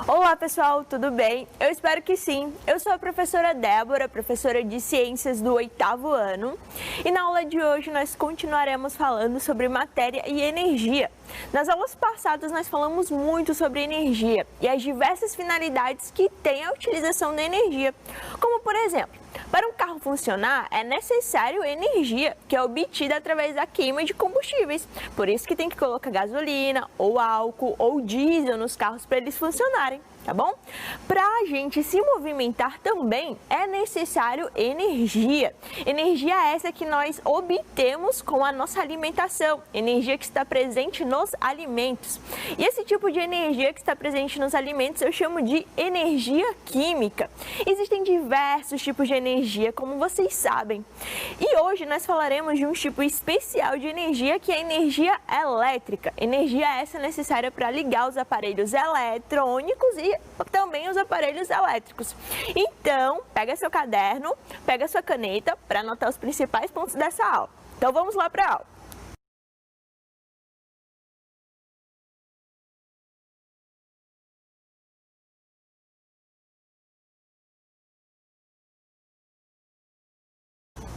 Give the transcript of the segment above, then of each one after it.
Olá pessoal, tudo bem? Eu espero que sim. Eu sou a professora Débora, professora de Ciências do 8º ano, e na aula de hoje nós continuaremos falando sobre matéria e energia. Nas aulas passadas nós falamos muito sobre energia e as diversas finalidades que tem a utilização da energia, como por exemplo, para um carro funcionar é necessário energia, que é obtida através da queima de combustíveis. Por isso que tem que colocar gasolina, ou álcool, ou diesel nos carros para eles funcionarem, tá bom? Para a gente se movimentar também é necessário energia. Energia essa que nós obtemos com a nossa alimentação, energia que está presente nos alimentos. E esse tipo de energia que está presente nos alimentos eu chamo de energia química. Existem diversos tipos de energia, como vocês sabem. E hoje nós falaremos de um tipo especial de energia que é a energia elétrica. Energia essa necessária para ligar os aparelhos eletrônicos e também os aparelhos elétricos. Então, pega seu caderno, pega sua caneta para anotar os principais pontos dessa aula. Então, vamos lá para a aula.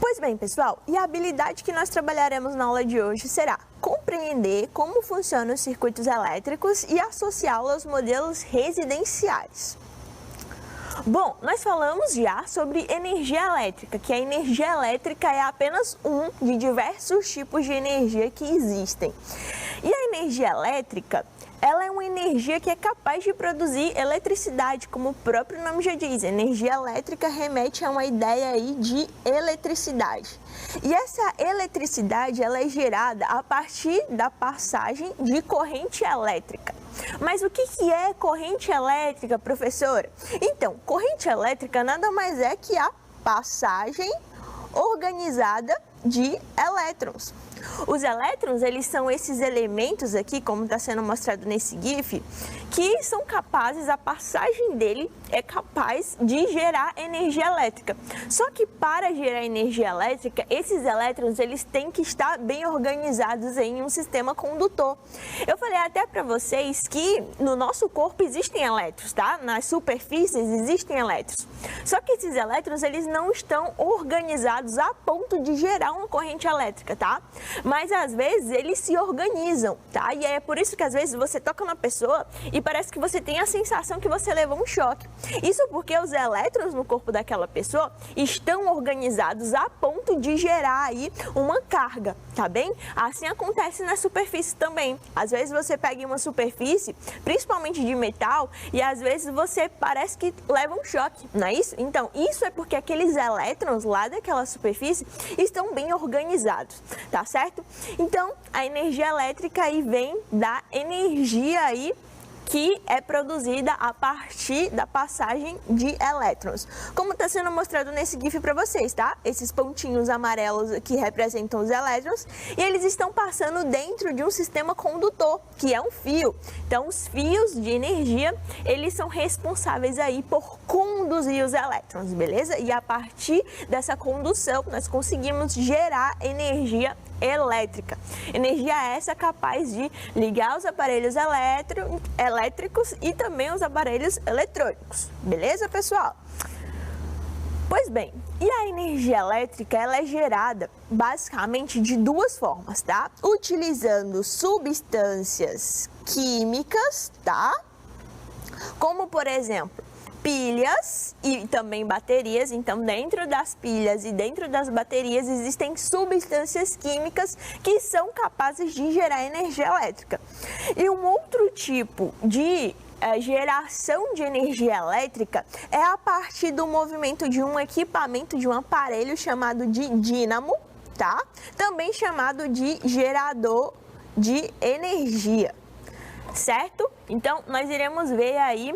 Pois bem, pessoal, e a habilidade que nós trabalharemos na aula de hoje será compreender como funcionam os circuitos elétricos e associá-los aos modelos residenciais. Bom, nós falamos já sobre energia elétrica, que a energia elétrica é apenas um de diversos tipos de energia que existem. E a energia elétrica, ela é uma energia que é capaz de produzir eletricidade, como o próprio nome já diz. Energia elétrica remete a uma ideia aí de eletricidade. E essa eletricidade, ela é gerada a partir da passagem de corrente elétrica. Mas o que é corrente elétrica, professora? Então, corrente elétrica nada mais é que a passagem organizada de elétrons. Os elétrons, eles são esses elementos aqui, como está sendo mostrado nesse GIF, que são capazes, a passagem dele é capaz de gerar energia elétrica. Só que para gerar energia elétrica, esses elétrons, eles têm que estar bem organizados em um sistema condutor. Eu falei até para vocês que no nosso corpo existem elétrons, tá? Nas superfícies existem elétrons. Só que esses elétrons, eles não estão organizados a ponto de gerar uma corrente elétrica, tá? Mas às vezes eles se organizam, tá? E é por isso que às vezes você toca na pessoa e parece que você tem a sensação que você levou um choque. Isso porque os elétrons no corpo daquela pessoa estão organizados a ponto de gerar aí uma carga, tá bem? Assim acontece na superfície também. Às vezes você pega uma superfície, principalmente de metal, e às vezes você parece que leva um choque, não é isso? Então, isso é porque aqueles elétrons lá daquela superfície estão bem organizados, tá certo? Então, a energia elétrica aí vem da energia aí que é produzida a partir da passagem de elétrons. Como está sendo mostrado nesse GIF para vocês, tá? Esses pontinhos amarelos que representam os elétrons e eles estão passando dentro de um sistema condutor, que é um fio. Então, os fios de energia, eles são responsáveis aí por conduzir os elétrons, beleza? E a partir dessa condução, nós conseguimos gerar energia elétrica. Energia essa capaz de ligar os aparelhos elétricos e também os aparelhos eletrônicos. Beleza, pessoal? Pois bem, e a energia elétrica, ela é gerada basicamente de duas formas, tá? Utilizando substâncias químicas, tá? Como, por exemplo, pilhas e também baterias. Então, dentro das pilhas e dentro das baterias existem substâncias químicas que são capazes de gerar energia elétrica. E um outro tipo de geração de energia elétrica é a partir do movimento de um equipamento, de um aparelho chamado de dínamo, tá? Também chamado de gerador de energia, certo? Então, nós iremos ver aí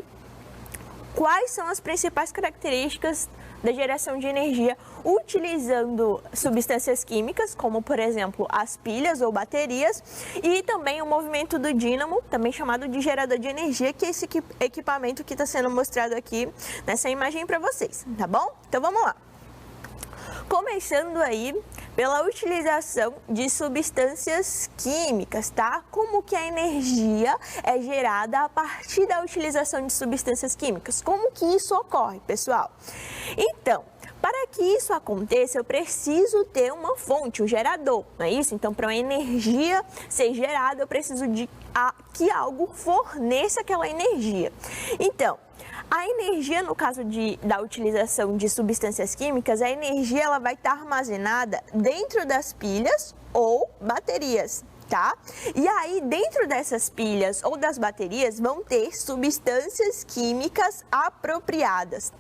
quais são as principais características da geração de energia utilizando substâncias químicas, como por exemplo as pilhas ou baterias, e também o movimento do dínamo, também chamado de gerador de energia, que é esse equipamento que está sendo mostrado aqui nessa imagem para vocês, tá bom? Então vamos lá. Começando aí pela utilização de substâncias químicas, tá? Como que a energia é gerada a partir da utilização de substâncias químicas? Como que isso ocorre, pessoal? Então, para que isso aconteça, eu preciso ter uma fonte, um gerador, não é isso? Então, para uma energia ser gerada, eu preciso de que algo forneça aquela energia. Então, a energia, no caso da utilização de substâncias químicas, a energia ela vai estar armazenada dentro das pilhas ou baterias, tá? E aí, dentro dessas pilhas ou das baterias, vão ter substâncias químicas apropriadas.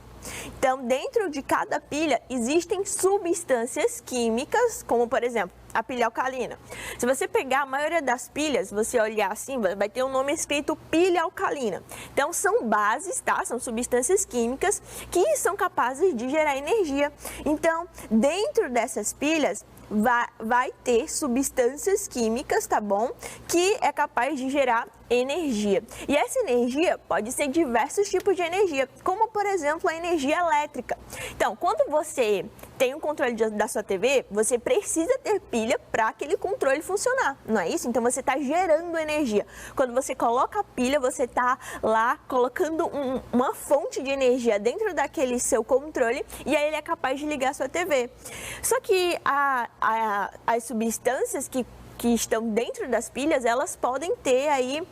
Então, dentro de cada pilha existem substâncias químicas, como por exemplo, a pilha alcalina. Se você pegar a maioria das pilhas, você olhar assim, vai ter um nome escrito pilha alcalina. Então, são bases, tá? São substâncias químicas que são capazes de gerar energia. Então, dentro dessas pilhas, vai ter substâncias químicas, tá bom? Que é capaz de gerar energia. E essa energia pode ser diversos tipos de energia, como por exemplo a energia elétrica. Então, quando você tem um controle da sua TV, você precisa ter pilha para aquele controle funcionar, não é isso? Então você está gerando energia. Quando você coloca a pilha, você está lá colocando uma fonte de energia dentro daquele seu controle e aí ele é capaz de ligar a sua TV. Só que as substâncias que estão dentro das pilhas, elas podem ter aí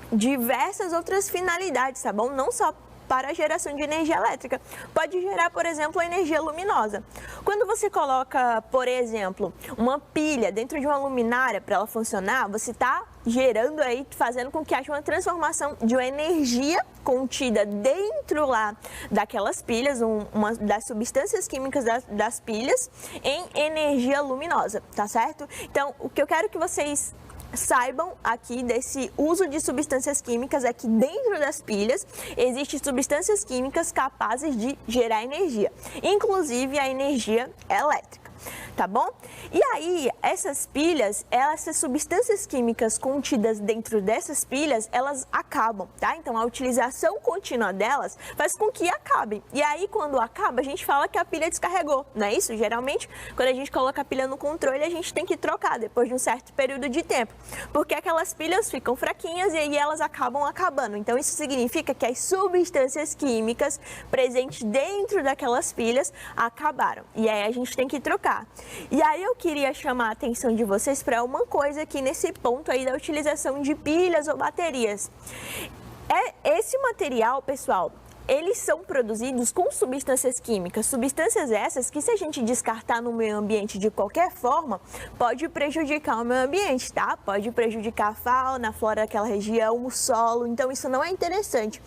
diversas outras finalidades, tá bom? Não só para a geração de energia elétrica. Pode gerar, por exemplo, a energia luminosa. Quando você coloca, por exemplo, uma pilha dentro de uma luminária para ela funcionar, você está gerando aí, fazendo com que haja uma transformação de uma energia contida dentro lá daquelas pilhas, uma das substâncias químicas das pilhas, em energia luminosa, tá certo? Então, o que eu quero que vocês saibam aqui desse uso de substâncias químicas é que dentro das pilhas existem substâncias químicas capazes de gerar energia, inclusive a energia elétrica, tá bom? E aí, essas pilhas, essas substâncias químicas contidas dentro dessas pilhas, elas acabam, tá? Então, a utilização contínua delas faz com que acabem. E aí, quando acaba, a gente fala que a pilha descarregou, não é isso? Geralmente, quando a gente coloca a pilha no controle, a gente tem que trocar depois de um certo período de tempo, porque aquelas pilhas ficam fraquinhas e aí elas acabam acabando. Então, isso significa que as substâncias químicas presentes dentro daquelas pilhas acabaram. E aí, a gente tem que trocar. E aí, eu queria chamar a atenção de vocês para uma coisa aqui nesse ponto aí da utilização de pilhas ou baterias. Esse material, pessoal, eles são produzidos com substâncias químicas, substâncias essas que se a gente descartar no meio ambiente de qualquer forma, pode prejudicar o meio ambiente, tá? Pode prejudicar a fauna, a flora daquela região, o solo, então isso não é interessante.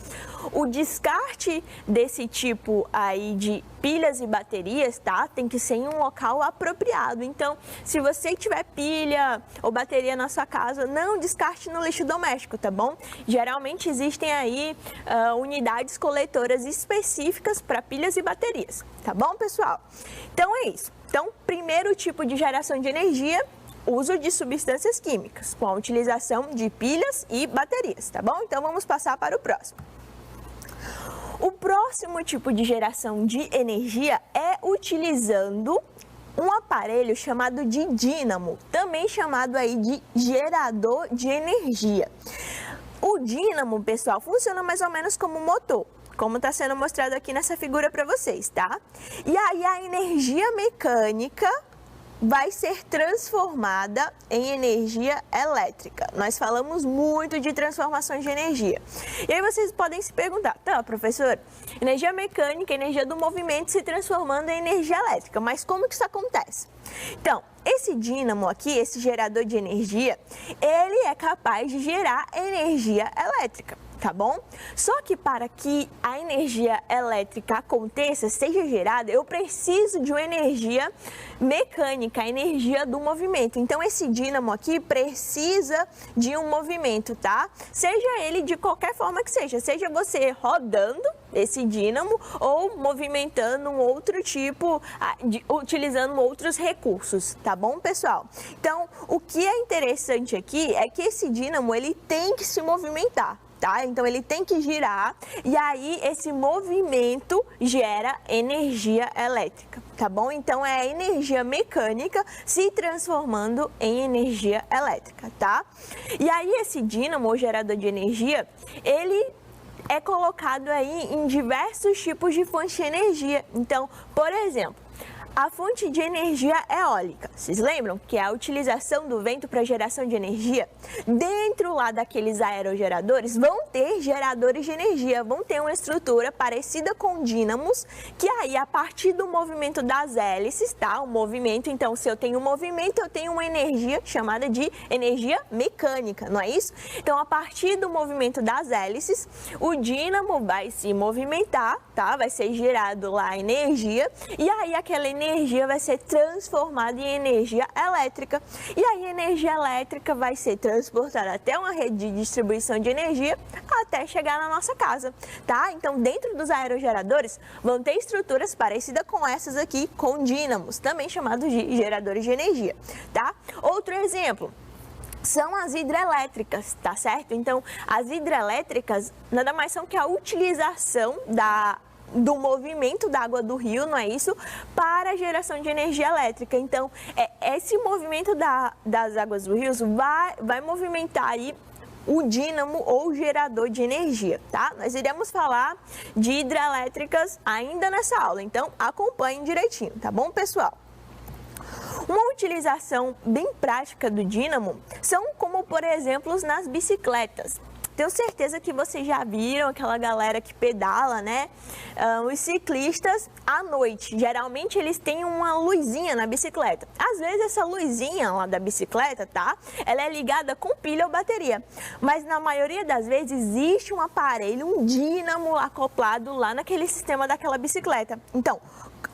O descarte desse tipo aí de pilhas e baterias, tá? Tem que ser em um local apropriado. Então, se você tiver pilha ou bateria na sua casa, não descarte no lixo doméstico, tá bom? Geralmente existem aí unidades coletoras específicas para pilhas e baterias, tá bom, pessoal? Então é isso. Então, primeiro tipo de geração de energia, uso de substâncias químicas, com a utilização de pilhas e baterias, tá bom? Então vamos passar para o próximo. O próximo tipo de geração de energia é utilizando um aparelho chamado de dínamo, também chamado aí de gerador de energia. O dínamo, pessoal, funciona mais ou menos como um motor, como está sendo mostrado aqui nessa figura para vocês, tá? E aí a energia mecânica vai ser transformada em energia elétrica. Nós falamos muito de transformações de energia. E aí vocês podem se perguntar, tá, professor, energia mecânica, energia do movimento se transformando em energia elétrica, mas como que isso acontece? Então, esse dínamo aqui, esse gerador de energia, ele é capaz de gerar energia elétrica, tá bom? Só que para que a energia elétrica aconteça, seja gerada, eu preciso de uma energia mecânica, a energia do movimento. Então, esse dínamo aqui precisa de um movimento, tá? Seja ele de qualquer forma que seja você rodando, esse dínamo ou movimentando um outro tipo, utilizando outros recursos, tá bom, pessoal? Então, o que é interessante aqui é que esse dínamo, ele tem que se movimentar. Tá? Então ele tem que girar e aí esse movimento gera energia elétrica, tá bom? Então é a energia mecânica se transformando em energia elétrica, tá? E aí esse dínamo, ou gerador de energia, ele é colocado aí em diversos tipos de fontes de energia. Então, por exemplo, a fonte de energia eólica, vocês lembram que é a utilização do vento para geração de energia? Dentro lá daqueles aerogeradores vão ter geradores de energia, vão ter uma estrutura parecida com dínamos, que aí a partir do movimento das hélices, tá? O movimento, então se eu tenho movimento, eu tenho uma energia chamada de energia mecânica, não é isso? Então a partir do movimento das hélices, o dínamo vai se movimentar, tá? Vai ser gerado lá energia e aí aquela energia vai ser transformada em energia elétrica. E aí a energia elétrica vai ser transportada até uma rede de distribuição de energia até chegar na nossa casa, tá? Então, dentro dos aerogeradores vão ter estruturas parecidas com essas aqui, com dínamos, também chamados de geradores de energia, tá? Outro exemplo são as hidrelétricas, tá certo? Então, as hidrelétricas nada mais são que a utilização do movimento da água do rio, não é isso? Para a geração de energia elétrica. Então, esse movimento das águas do rio vai movimentar aí o dínamo ou gerador de energia, tá? Nós iremos falar de hidrelétricas ainda nessa aula, então acompanhem direitinho, tá bom, pessoal? Uma utilização bem prática do dínamo são como, por exemplo, nas bicicletas. Tenho certeza que vocês já viram aquela galera que pedala, né? Os ciclistas à noite, geralmente eles têm uma luzinha na bicicleta. Às vezes essa luzinha lá da bicicleta, tá? Ela é ligada com pilha ou bateria. Mas na maioria das vezes existe um aparelho, um dínamo acoplado lá naquele sistema daquela bicicleta. Então,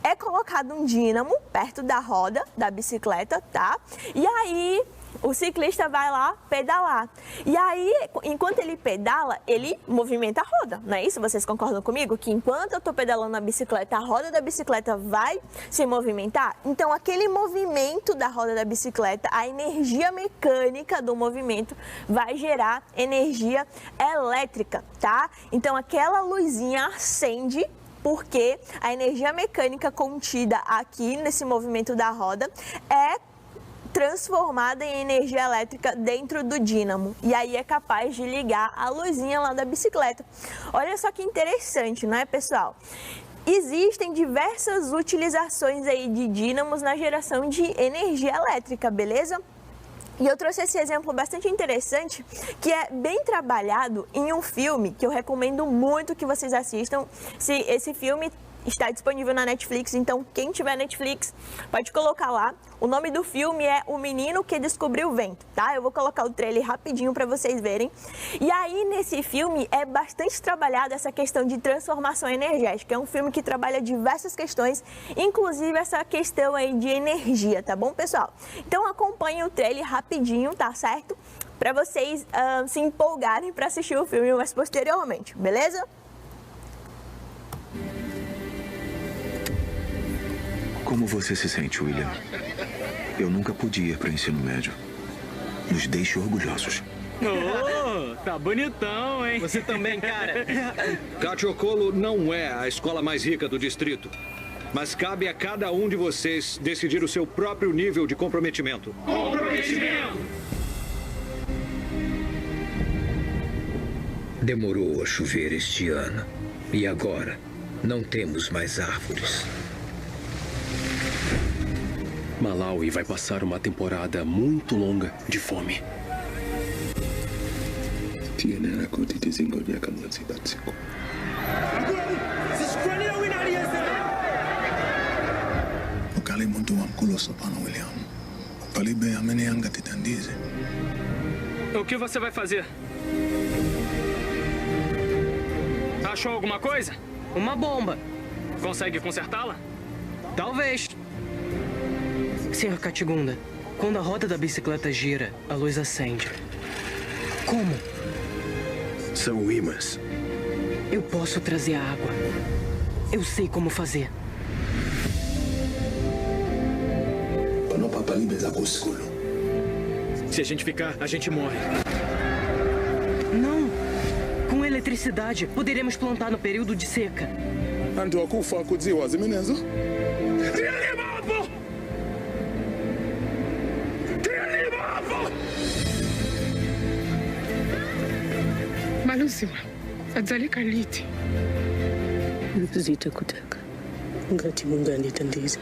é colocado um dínamo perto da roda da bicicleta, tá? E aí o ciclista vai lá pedalar. E aí, enquanto ele pedala, ele movimenta a roda, não é isso? Vocês concordam comigo? Que enquanto eu estou pedalando a bicicleta, a roda da bicicleta vai se movimentar? Então, aquele movimento da roda da bicicleta, a energia mecânica do movimento vai gerar energia elétrica, tá? Então, aquela luzinha acende porque a energia mecânica contida aqui nesse movimento da roda é transformada em energia elétrica dentro do dínamo. E aí é capaz de ligar a luzinha lá da bicicleta. Olha só que interessante, não é, pessoal? Existem diversas utilizações aí de dínamos na geração de energia elétrica, beleza? E eu trouxe esse exemplo bastante interessante, que é bem trabalhado em um filme que eu recomendo muito que vocês assistam. Esse filme está disponível na Netflix, então quem tiver Netflix pode colocar lá. O nome do filme é O Menino que Descobriu o Vento, tá? Eu vou colocar o trailer rapidinho para vocês verem. E aí, nesse filme, é bastante trabalhada essa questão de transformação energética. É um filme que trabalha diversas questões, inclusive essa questão aí de energia, tá bom, pessoal? Então, acompanhem o trailer rapidinho, tá certo? Para vocês se empolgarem para assistir o filme mais posteriormente, beleza? Como você se sente, William? Eu nunca pude ir para o ensino médio. Nos deixe orgulhosos. Oh, tá bonitão, hein? Você também, cara. Catiocolo não é a escola mais rica do distrito. Mas cabe a cada um de vocês decidir o seu próprio nível de comprometimento. Comprometimento! Demorou a chover este ano. E agora, não temos mais árvores. Malawi vai passar uma temporada muito longa de fome. O que você vai fazer? Achou alguma coisa? Uma bomba. Consegue consertá-la? Talvez. Senhor Katigunda, quando a roda da bicicleta gira, a luz acende. Como? São ímãs. Eu posso trazer a água. Eu sei como fazer. Se a gente ficar, a gente morre. Não. Com eletricidade, poderemos plantar no período de seca. Malusima, adzaleka liti? Nikuzita kutaka ngati Mungu andithandize.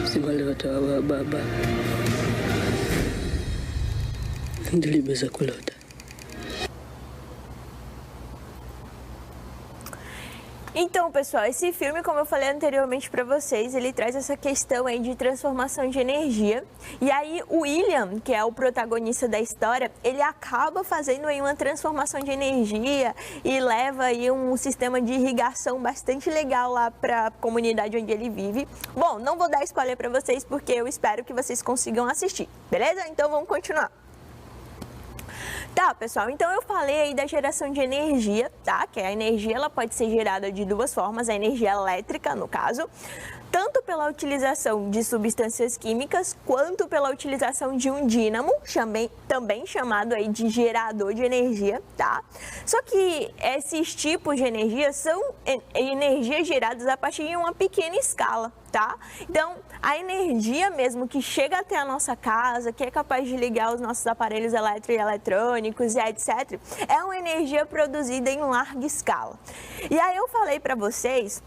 Sibalota wa baba ndilibeza kulota. Então, pessoal, esse filme, como eu falei anteriormente para vocês, ele traz essa questão aí de transformação de energia. E aí o William, que é o protagonista da história, ele acaba fazendo aí uma transformação de energia e leva aí um sistema de irrigação bastante legal lá para a comunidade onde ele vive. Bom, não vou dar spoiler para vocês porque eu espero que vocês consigam assistir, beleza? Então vamos continuar. Tá, pessoal, então eu falei aí da geração de energia, tá? Que a energia ela pode ser gerada de duas formas, a energia elétrica, no caso, tanto pela utilização de substâncias químicas, quanto pela utilização de um dínamo, também chamado aí de gerador de energia, tá? Só que esses tipos de energia são energias geradas a partir de uma pequena escala, tá? Então, a energia mesmo que chega até a nossa casa, que é capaz de ligar os nossos aparelhos elétricos e eletrônicos e etc., é uma energia produzida em larga escala. E aí eu falei para vocês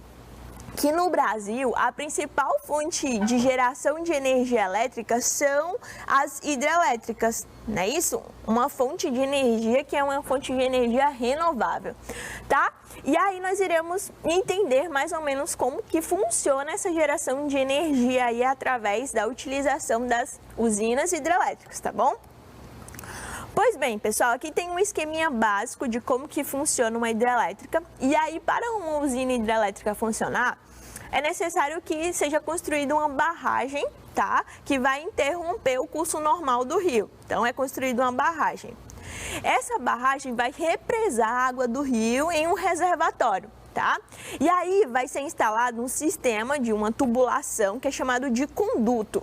que no Brasil a principal fonte de geração de energia elétrica são as hidrelétricas, não é isso? Uma fonte de energia que é uma fonte de energia renovável, tá? E aí nós iremos entender mais ou menos como que funciona essa geração de energia aí através da utilização das usinas hidrelétricas, tá bom? Pois bem, pessoal, aqui tem um esqueminha básico de como que funciona uma hidrelétrica. E aí, para uma usina hidrelétrica funcionar, é necessário que seja construída uma barragem, tá? Que vai interromper o curso normal do rio. Então, é construída uma barragem. Essa barragem vai represar a água do rio em um reservatório, tá? E aí vai ser instalado um sistema de uma tubulação que é chamado de conduto,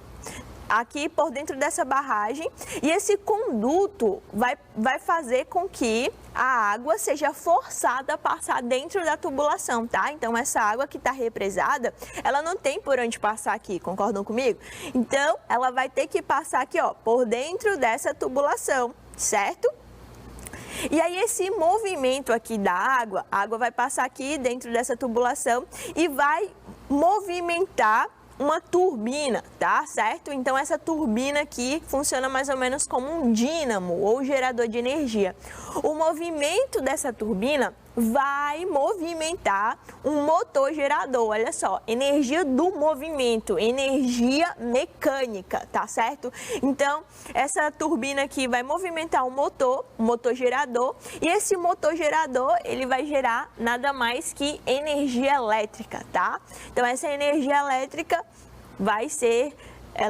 aqui por dentro dessa barragem, e esse conduto vai fazer com que a água seja forçada a passar dentro da tubulação, tá? Então, essa água que está represada, ela não tem por onde passar aqui, concordam comigo? Então, ela vai ter que passar aqui, ó, por dentro dessa tubulação, certo? E aí, esse movimento aqui da água, a água vai passar aqui dentro dessa tubulação e vai movimentar uma turbina, tá certo? Então essa turbina aqui funciona mais ou menos como um dínamo ou gerador de energia. O movimento dessa turbina vai movimentar um motor gerador, olha só, energia do movimento, energia mecânica, tá certo? Então, essa turbina aqui vai movimentar um motor gerador, e esse motor gerador, ele vai gerar nada mais que energia elétrica, tá? Então, essa energia elétrica vai ser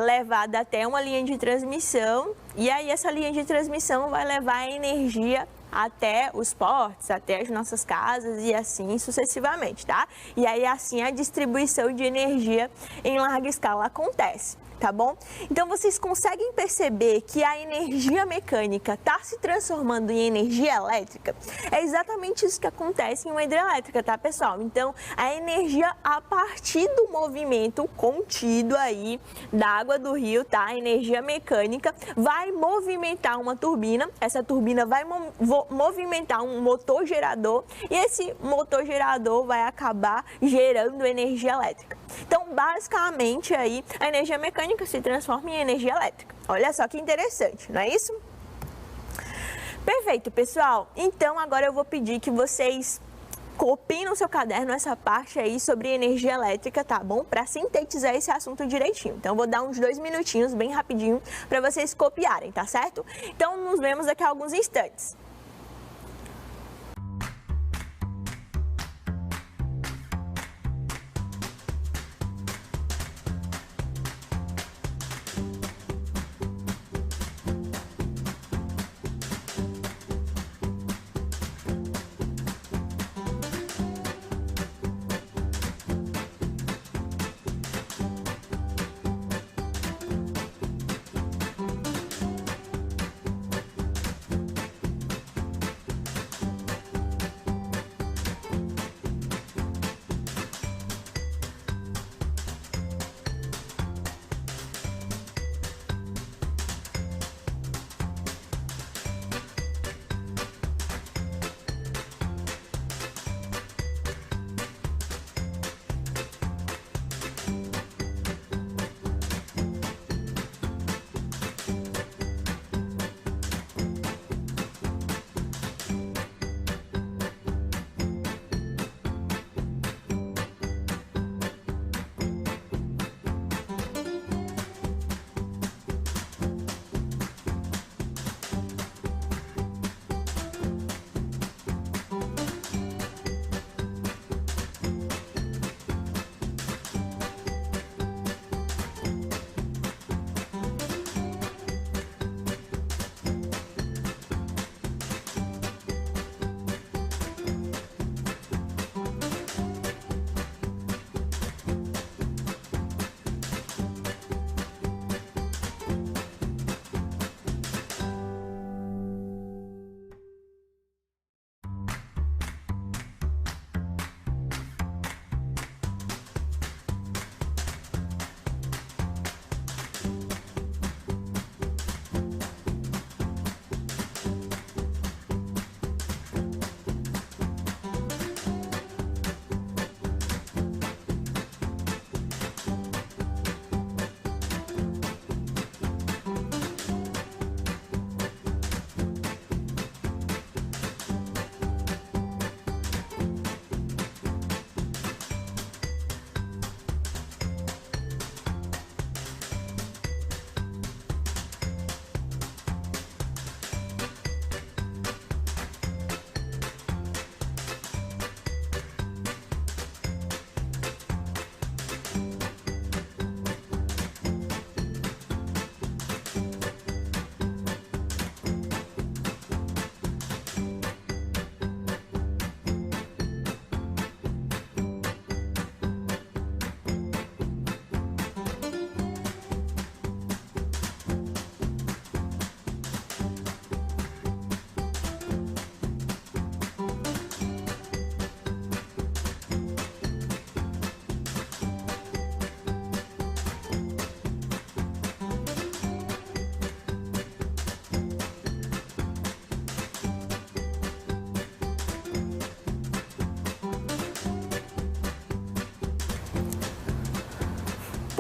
levada até uma linha de transmissão, e aí essa linha de transmissão vai levar a energia até os portos, até as nossas casas e assim sucessivamente, tá? E aí assim a distribuição de energia em larga escala acontece, tá bom? Então vocês conseguem perceber que a energia mecânica está se transformando em energia elétrica? É exatamente isso que acontece em uma hidrelétrica, tá, pessoal? Então a energia a partir do movimento contido aí da água do rio, tá? A energia mecânica vai movimentar uma turbina, essa turbina vai movimentar um motor gerador, e esse motor gerador vai acabar gerando energia elétrica. Então, basicamente, aí a energia mecânica se transforma em energia elétrica. Olha só que interessante, não é isso? Perfeito, pessoal. Então, agora eu vou pedir que vocês copiem no seu caderno essa parte aí sobre energia elétrica, tá bom? Para sintetizar esse assunto direitinho. Então, eu vou dar uns 2 minutinhos, bem rapidinho, para vocês copiarem, tá certo? Então, nos vemos daqui a alguns instantes.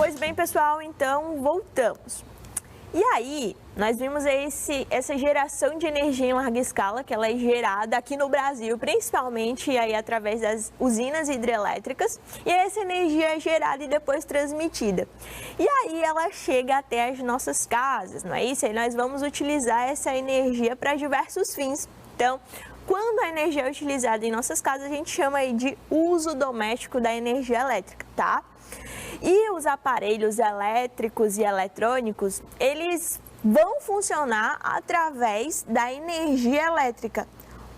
Pois bem, pessoal, então voltamos. E aí, nós vimos essa geração de energia em larga escala, que ela é gerada aqui no Brasil, principalmente aí através das usinas hidrelétricas, e essa energia é gerada e depois transmitida. E aí ela chega até as nossas casas, não é isso? E nós vamos utilizar essa energia para diversos fins. Então, quando a energia é utilizada em nossas casas, a gente chama aí de uso doméstico da energia elétrica, tá? E os aparelhos elétricos e eletrônicos, eles vão funcionar através da energia elétrica,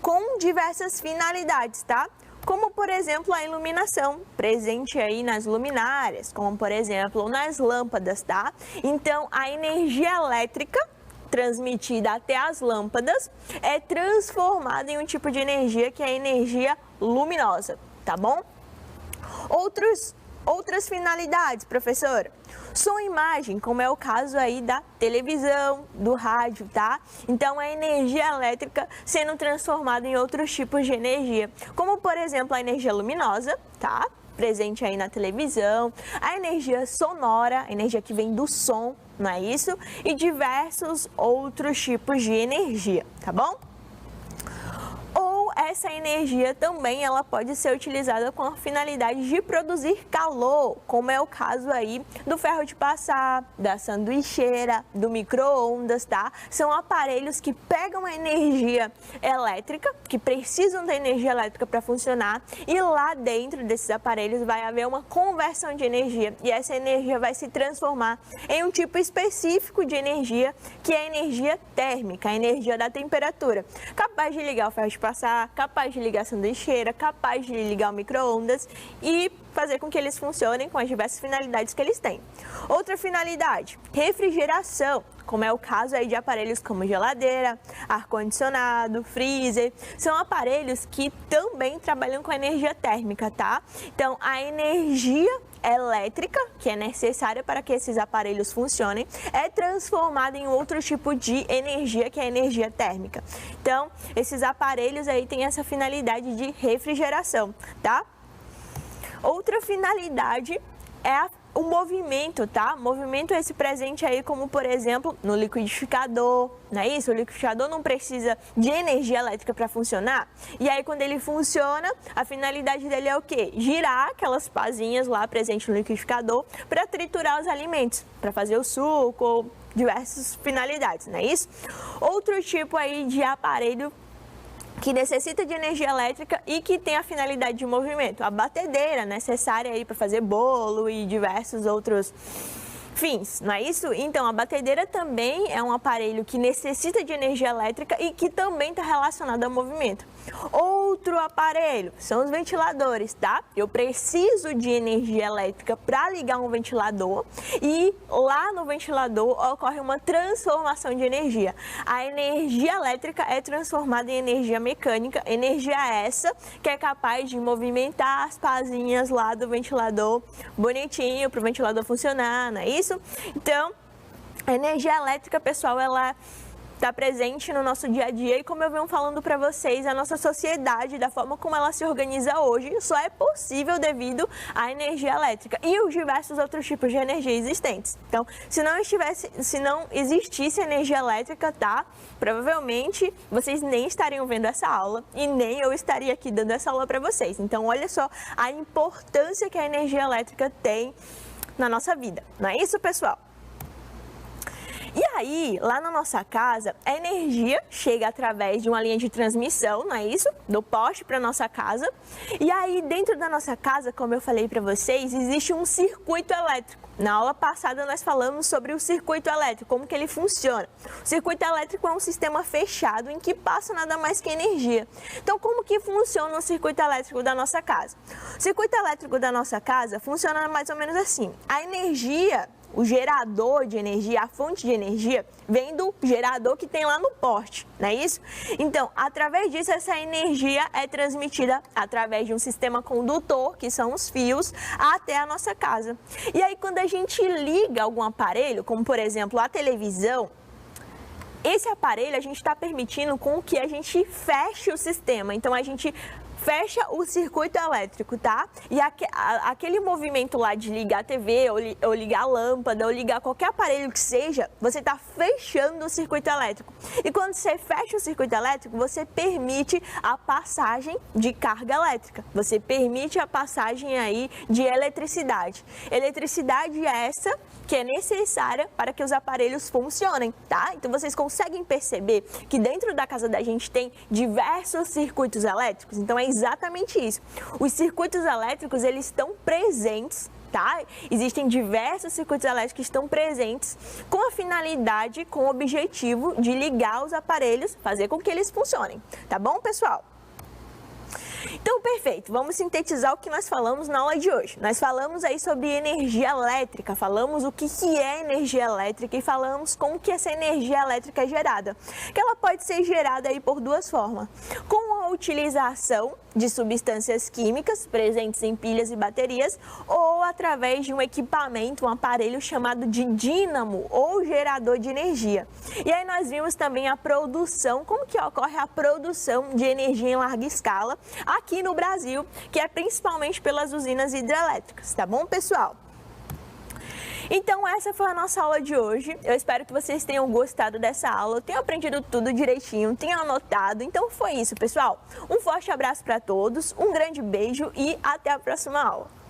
com diversas finalidades, tá? Como, por exemplo, a iluminação, presente aí nas luminárias, como, por exemplo, nas lâmpadas, tá? Então, a energia elétrica transmitida até as lâmpadas é transformada em um tipo de energia que é a energia luminosa, tá bom? Outras finalidades, professora. Som e imagem, como é o caso aí da televisão, do rádio, tá? Então, a energia elétrica sendo transformada em outros tipos de energia, como, por exemplo, a energia luminosa, tá? Presente aí na televisão, a energia sonora, a energia que vem do som, não é isso? E diversos outros tipos de energia, tá bom? Ou essa energia também ela pode ser utilizada com a finalidade de produzir calor, como é o caso aí do ferro de passar, da sanduicheira, do micro-ondas, tá? São aparelhos que pegam a energia elétrica, que precisam da energia elétrica para funcionar, e lá dentro desses aparelhos vai haver uma conversão de energia, e essa energia vai se transformar em um tipo específico de energia, que é a energia térmica, a energia da temperatura, capaz de ligar o ferro de passar, capaz de ligar a sanduicheira, capaz de ligar o micro-ondas e fazer com que eles funcionem com as diversas finalidades que eles têm. Outra finalidade, refrigeração, como é o caso aí de aparelhos como geladeira, ar-condicionado, freezer, são aparelhos que também trabalham com energia térmica, tá? Então, a energia elétrica, que é necessária para que esses aparelhos funcionem, é transformada em outro tipo de energia, que é a energia térmica. Então, esses aparelhos aí têm essa finalidade de refrigeração, tá? Outra finalidade é o movimento, tá? Movimento é esse presente aí, como por exemplo, no liquidificador, não é isso? O liquidificador não precisa de energia elétrica para funcionar. E aí, quando ele funciona, a finalidade dele é o quê? Girar aquelas pazinhas lá presentes no liquidificador para triturar os alimentos, para fazer o suco, diversas finalidades, não é isso? Outro tipo aí de aparelho que necessita de energia elétrica e que tem a finalidade de movimento, a batedeira necessária aí para fazer bolo e diversos outros fins, não é isso? Então, a batedeira também é um aparelho que necessita de energia elétrica e que também está relacionado ao movimento. Outro aparelho são os ventiladores, tá? Eu preciso de energia elétrica para ligar um ventilador e lá no ventilador ocorre uma transformação de energia. A energia elétrica é transformada em energia mecânica, energia essa que é capaz de movimentar as pazinhas lá do ventilador bonitinho para o ventilador funcionar, não é isso? Então, a energia elétrica, pessoal, ela está presente no nosso dia a dia e, como eu venho falando para vocês, a nossa sociedade, da forma como ela se organiza hoje, só é possível devido à energia elétrica e os diversos outros tipos de energia existentes. Então, se não existisse energia elétrica, tá? Provavelmente vocês nem estariam vendo essa aula e nem eu estaria aqui dando essa aula para vocês. Então, olha só a importância que a energia elétrica tem na nossa vida, não é isso, pessoal? E aí, lá na nossa casa, a energia chega através de uma linha de transmissão, não é isso? Do poste para nossa casa. E aí, dentro da nossa casa, como eu falei para vocês, existe um circuito elétrico. Na aula passada, nós falamos sobre o circuito elétrico, como que ele funciona. O circuito elétrico é um sistema fechado em que passa nada mais que energia. Então, como que funciona o circuito elétrico da nossa casa? O circuito elétrico da nossa casa funciona mais ou menos assim. A energia, o gerador de energia, a fonte de energia, vem do gerador que tem lá no poste, não é isso? Então, através disso, essa energia é transmitida através de um sistema condutor, que são os fios, até a nossa casa. E aí, quando a gente liga algum aparelho, como por exemplo a televisão, esse aparelho a gente está permitindo com que a gente feche o sistema. Então, a gente fecha o circuito elétrico, tá? E aquele movimento lá de ligar a TV, ou ligar a lâmpada, ou ligar qualquer aparelho que seja, você está fechando o circuito elétrico. E quando você fecha o circuito elétrico, você permite a passagem de carga elétrica. Você permite a passagem aí de eletricidade. Eletricidade essa que é necessária para que os aparelhos funcionem, tá? Então vocês conseguem perceber que dentro da casa da gente tem diversos circuitos elétricos? Então é exatamente isso. Os circuitos elétricos, eles estão presentes, tá? Existem diversos circuitos elétricos que estão presentes com a finalidade, com o objetivo de ligar os aparelhos, fazer com que eles funcionem, tá bom, pessoal? Então, perfeito. Vamos sintetizar o que nós falamos na aula de hoje. Nós falamos aí sobre energia elétrica, falamos o que é energia elétrica e falamos como que essa energia elétrica é gerada. Que ela pode ser gerada aí por duas formas. Com a utilização de substâncias químicas presentes em pilhas e baterias ou através de um equipamento, um aparelho chamado de dínamo ou gerador de energia. E aí nós vimos também a produção, como que ocorre a produção de energia em larga escala aqui no Brasil, que é principalmente pelas usinas hidrelétricas, tá bom, pessoal? Então essa foi a nossa aula de hoje, eu espero que vocês tenham gostado dessa aula, tenham aprendido tudo direitinho, tenham anotado, então foi isso, pessoal. Um forte abraço para todos, um grande beijo e até a próxima aula.